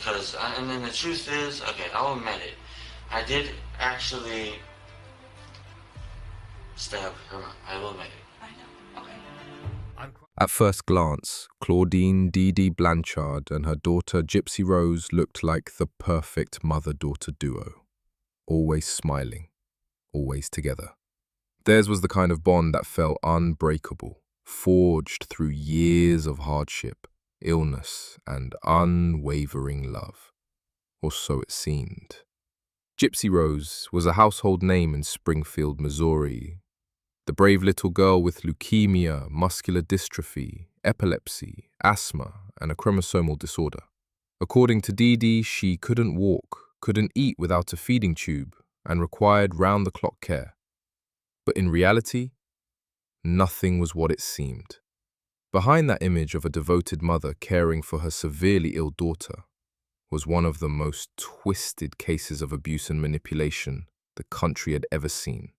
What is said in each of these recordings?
And then the truth is, okay, I'll admit it. I did actually stab her mom. I will admit it. I know. Okay. At first glance, Claudine Dee Blanchard and her daughter Gypsy Rose looked like the perfect mother-daughter duo. Always smiling, always together. Theirs was the kind of bond that felt unbreakable, forged through years of hardship, illness, and unwavering love. Or so it seemed. Gypsy Rose was a household name in Springfield, Missouri. The brave little girl with leukemia, muscular dystrophy, epilepsy, asthma, and a chromosomal disorder. According to Dee Dee, she couldn't walk, couldn't eat without a feeding tube, and required round-the-clock care. But in reality, nothing was what it seemed. Behind that image of a devoted mother caring for her severely ill daughter was one of the most twisted cases of abuse and manipulation the country had ever seen.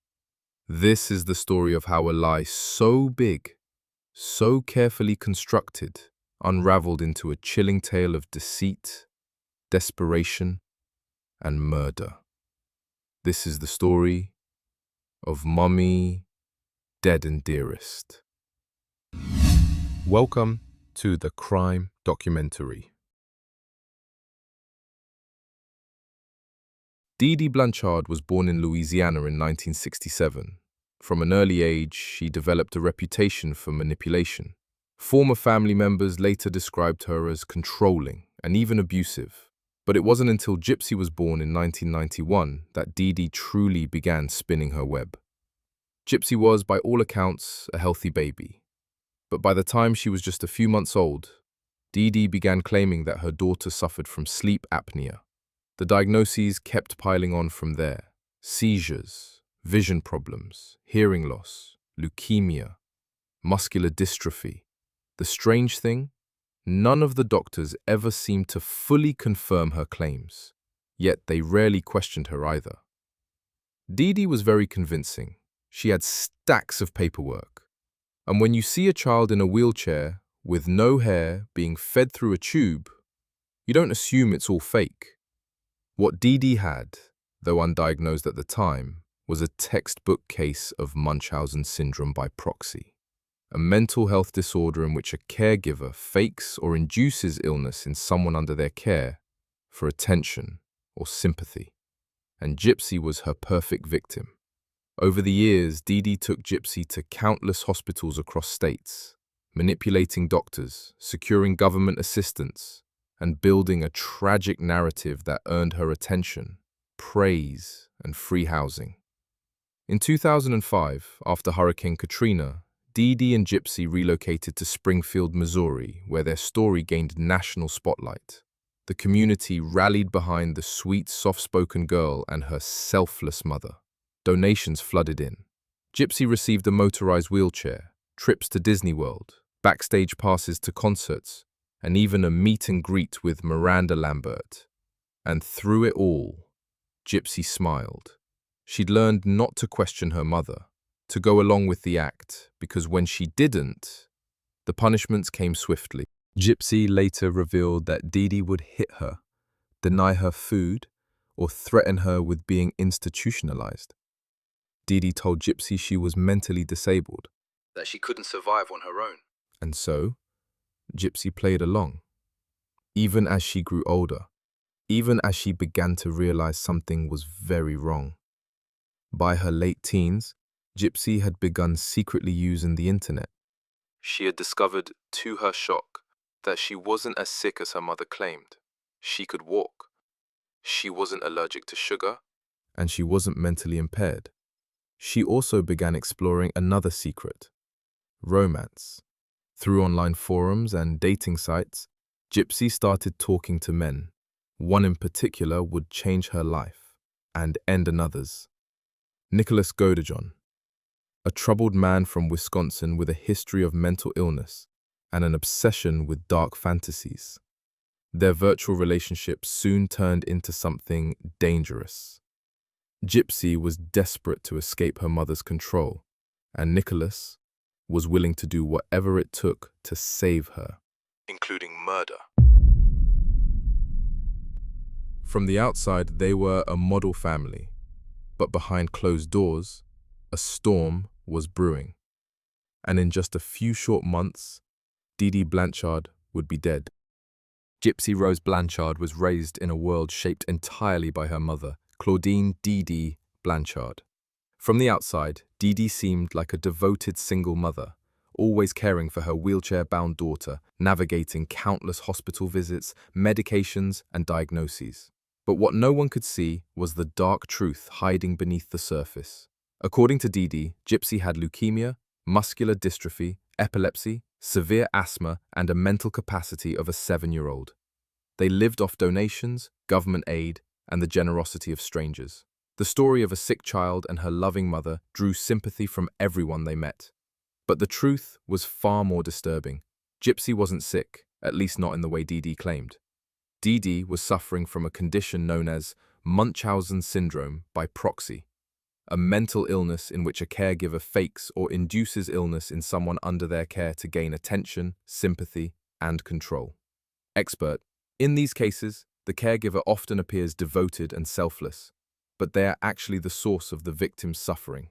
This is the story of how a lie so big, so carefully constructed, unraveled into a chilling tale of deceit, desperation, and murder. This is the story of Mummy, Dead and Dearest. Welcome to the Crime Documentary. Dee Dee Blanchard was born in Louisiana in 1967. From an early age, she developed a reputation for manipulation. Former family members later described her as controlling and even abusive. But it wasn't until Gypsy was born in 1991 that Dee Dee truly began spinning her web. Gypsy was, by all accounts, a healthy baby. But by the time she was just a few months old, Dee Dee began claiming that her daughter suffered from sleep apnea. The diagnoses kept piling on from there: seizures, vision problems, hearing loss, leukemia, muscular dystrophy. The strange thing? None of the doctors ever seemed to fully confirm her claims, yet they rarely questioned her either. Dee Dee was very convincing. She had stacks of paperwork. And when you see a child in a wheelchair with no hair being fed through a tube, you don't assume it's all fake. What Dee Dee had, though undiagnosed at the time, was a textbook case of Munchausen syndrome by proxy, a mental health disorder in which a caregiver fakes or induces illness in someone under their care for attention or sympathy. And Gypsy was her perfect victim. Over the years, Dee Dee took Gypsy to countless hospitals across states, manipulating doctors, securing government assistance, and building a tragic narrative that earned her attention, praise, and free housing. In 2005, after Hurricane Katrina, Dee Dee and Gypsy relocated to Springfield, Missouri, where their story gained national spotlight. The community rallied behind the sweet, soft-spoken girl and her selfless mother. Donations flooded in. Gypsy received a motorized wheelchair, trips to Disney World, backstage passes to concerts, and even a meet and greet with Miranda Lambert. And through it all, Gypsy smiled. She'd learned not to question her mother, to go along with the act, because when she didn't, the punishments came swiftly. Gypsy later revealed that Dee Dee would hit her, deny her food, or threaten her with being institutionalized. Dee Dee told Gypsy she was mentally disabled, that she couldn't survive on her own. And so, Gypsy played along. Even as she grew older, even as she began to realize something was very wrong. By her late teens, Gypsy had begun secretly using the internet. She had discovered, to her shock, that she wasn't as sick as her mother claimed. She could walk. She wasn't allergic to sugar, and she wasn't mentally impaired. She also began exploring another secret: romance. Through online forums and dating sites, Gypsy started talking to men. One in particular would change her life and end another's. Nicholas Godejohn, a troubled man from Wisconsin with a history of mental illness and an obsession with dark fantasies. Their virtual relationship soon turned into something dangerous. Gypsy was desperate to escape her mother's control, and Nicholas was willing to do whatever it took to save her, including murder. From the outside, they were a model family, but behind closed doors, a storm was brewing. And in just a few short months, Dee Blanchard would be dead. Gypsy Rose Blanchard was raised in a world shaped entirely by her mother, Claudine Dee Blanchard. From the outside, Dee seemed like a devoted single mother, always caring for her wheelchair-bound daughter, navigating countless hospital visits, medications, and diagnoses. But what no one could see was the dark truth hiding beneath the surface. According to Dee, Gypsy had leukemia, muscular dystrophy, epilepsy, severe asthma, and a mental capacity of a 7-year-old. They lived off donations, government aid, and the generosity of strangers. The story of a sick child and her loving mother drew sympathy from everyone they met. But the truth was far more disturbing. Gypsy wasn't sick, at least not in the way Dee claimed. Dee was suffering from a condition known as Munchausen syndrome by proxy, a mental illness in which a caregiver fakes or induces illness in someone under their care to gain attention, sympathy, and control. Expert: in these cases, the caregiver often appears devoted and selfless, but they are actually the source of the victim's suffering.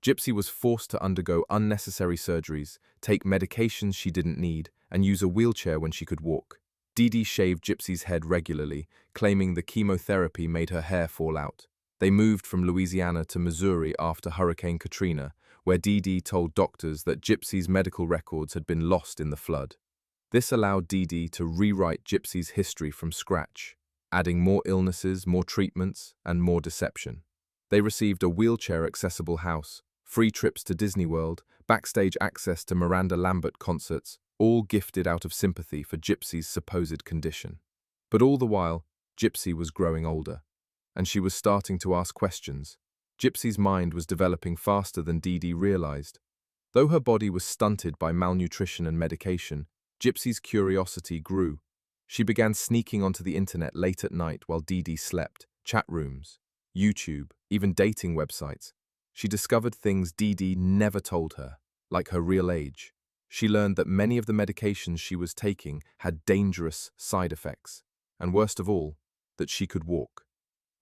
Gypsy was forced to undergo unnecessary surgeries, take medications she didn't need, and use a wheelchair when she could walk. Dee shaved Gypsy's head regularly, claiming the chemotherapy made her hair fall out. They moved from Louisiana to Missouri after Hurricane Katrina, where Dee told doctors that Gypsy's medical records had been lost in the flood. This allowed Dee to rewrite Gypsy's history from scratch, adding more illnesses, more treatments, and more deception. They received a wheelchair-accessible house, free trips to Disney World, backstage access to Miranda Lambert concerts, all gifted out of sympathy for Gypsy's supposed condition. But all the while, Gypsy was growing older, and she was starting to ask questions. Gypsy's mind was developing faster than Dee realized. Though her body was stunted by malnutrition and medication, Gypsy's curiosity grew. She began sneaking onto the internet late at night while Dee slept, chat rooms, YouTube, even dating websites. She discovered things Dee never told her, like her real age. She learned that many of the medications she was taking had dangerous side effects, and worst of all, that she could walk.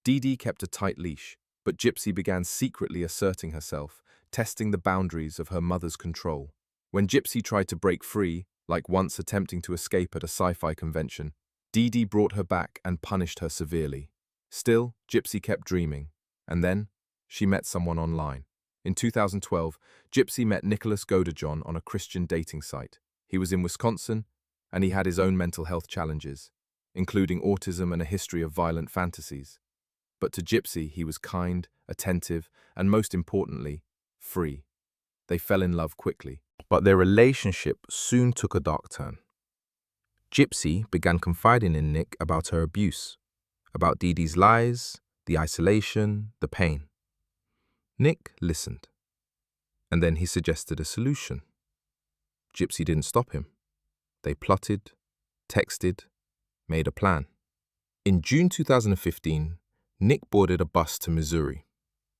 Dee kept a tight leash, but Gypsy began secretly asserting herself, testing the boundaries of her mother's control. When Gypsy tried to break free, like once attempting to escape at a sci-fi convention, Dee brought her back and punished her severely. Still, Gypsy kept dreaming, and then she met someone online. In 2012, Gypsy met Nicholas Godejohn on a Christian dating site. He was in Wisconsin, and he had his own mental health challenges, including autism and a history of violent fantasies. But to Gypsy, he was kind, attentive, and most importantly, free. They fell in love quickly. But their relationship soon took a dark turn. Gypsy began confiding in Nick about her abuse, about Dee's lies, the isolation, the pain. Nick listened, and then he suggested a solution. Gypsy didn't stop him. They plotted, texted, made a plan. In June 2015, Nick boarded a bus to Missouri.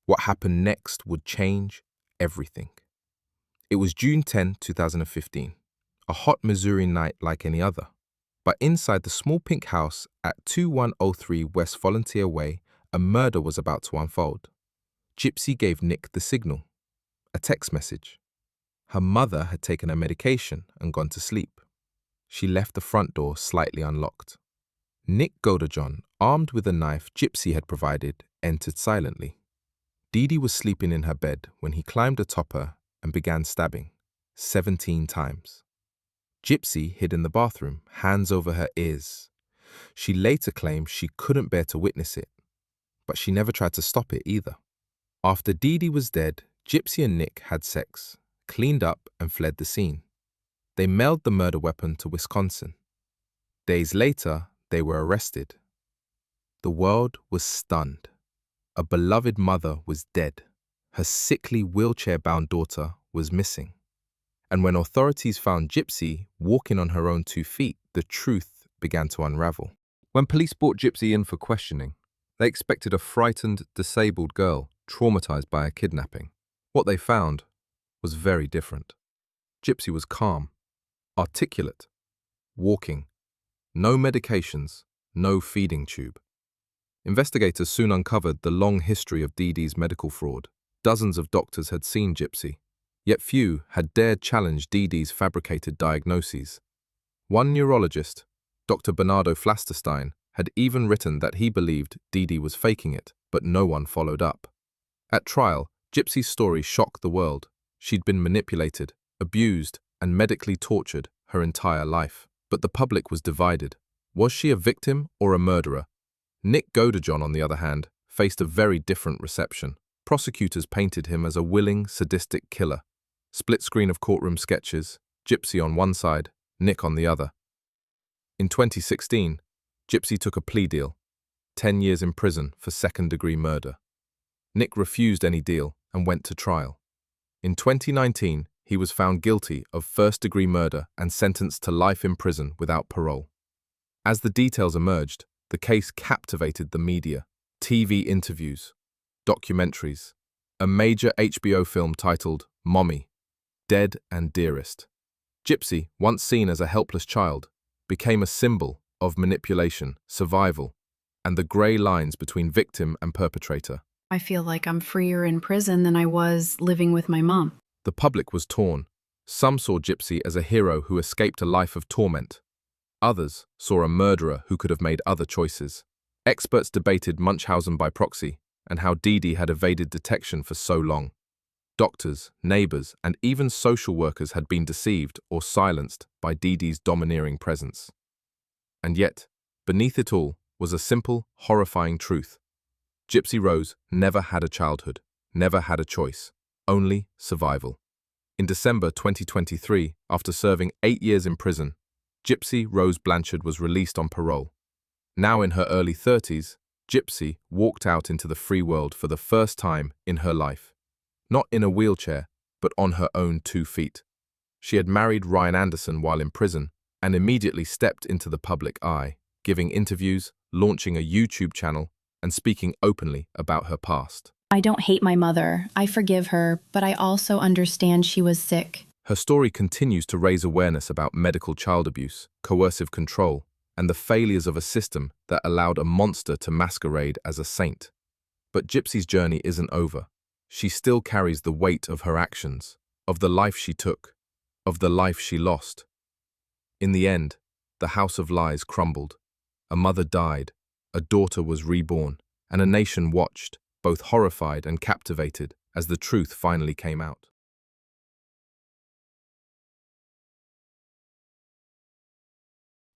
What happened next would change everything. It was June 10, 2015, a hot Missouri night like any other. But inside the small pink house at 2103 West Volunteer Way, a murder was about to unfold. Gypsy gave Nick the signal, a text message. Her mother had taken her medication and gone to sleep. She left the front door slightly unlocked. Nick Godejohn, armed with a knife Gypsy had provided, entered silently. Dee was sleeping in her bed when he climbed atop her and began stabbing, 17 times. Gypsy hid in the bathroom, hands over her ears. She later claimed she couldn't bear to witness it, but she never tried to stop it either. After Dee was dead, Gypsy and Nick had sex, cleaned up and fled the scene. They mailed the murder weapon to Wisconsin. Days later, they were arrested. The world was stunned. A beloved mother was dead. Her sickly wheelchair-bound daughter was missing. And when authorities found Gypsy walking on her own 2 feet, the truth began to unravel. When police brought Gypsy in for questioning, they expected a frightened, disabled girl traumatized by a kidnapping. What they found was very different. Gypsy was calm, articulate, walking, no medications, no feeding tube. Investigators soon uncovered the long history of Dee Dee's medical fraud. Dozens of doctors had seen Gypsy, yet few had dared challenge Dee Dee's fabricated diagnoses. One neurologist, Dr. Bernardo Flasterstein, had even written that he believed Dee Dee was faking it, but no one followed up. At trial, Gypsy's story shocked the world. She'd been manipulated, abused, and medically tortured her entire life. But the public was divided. Was she a victim or a murderer? Nick Godejohn, on the other hand, faced a very different reception. Prosecutors painted him as a willing, sadistic killer. Split screen of courtroom sketches, Gypsy on one side, Nick on the other. In 2016, Gypsy took a plea deal, 10 years in prison for second-degree murder. Nick refused any deal and went to trial. In 2019, he was found guilty of first-degree murder and sentenced to life in prison without parole. As the details emerged, the case captivated the media. TV interviews, documentaries, a major HBO film titled Mommy, Dead and Dearest. Gypsy, once seen as a helpless child, became a symbol of manipulation, survival, and the grey lines between victim and perpetrator. I feel like I'm freer in prison than I was living with my mom. The public was torn. Some saw Gypsy as a hero who escaped a life of torment. Others saw a murderer who could have made other choices. Experts debated Munchausen by proxy and how Dee Dee had evaded detection for so long. Doctors, neighbors, and even social workers had been deceived or silenced by Dee Dee's domineering presence. And yet, beneath it all was a simple, horrifying truth. Gypsy Rose never had a childhood, never had a choice, only survival. In December 2023, after serving 8 years in prison, Gypsy Rose Blanchard was released on parole. Now in her early 30s, Gypsy walked out into the free world for the first time in her life. Not in a wheelchair, but on her own 2 feet. She had married Ryan Anderson while in prison and immediately stepped into the public eye, giving interviews, launching a YouTube channel, and speaking openly about her past. I don't hate my mother. I forgive her, but I also understand she was sick. Her story continues to raise awareness about medical child abuse, coercive control, and the failures of a system that allowed a monster to masquerade as a saint. But Gypsy's journey isn't over. She still carries the weight of her actions, of the life she took, of the life she lost. In the end, the house of lies crumbled. A mother died, a daughter was reborn, and a nation watched, both horrified and captivated, as the truth finally came out.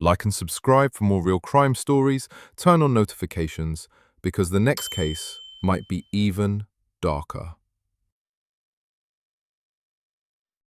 Like and subscribe for more real crime stories. Turn on notifications, because the next case might be even darker.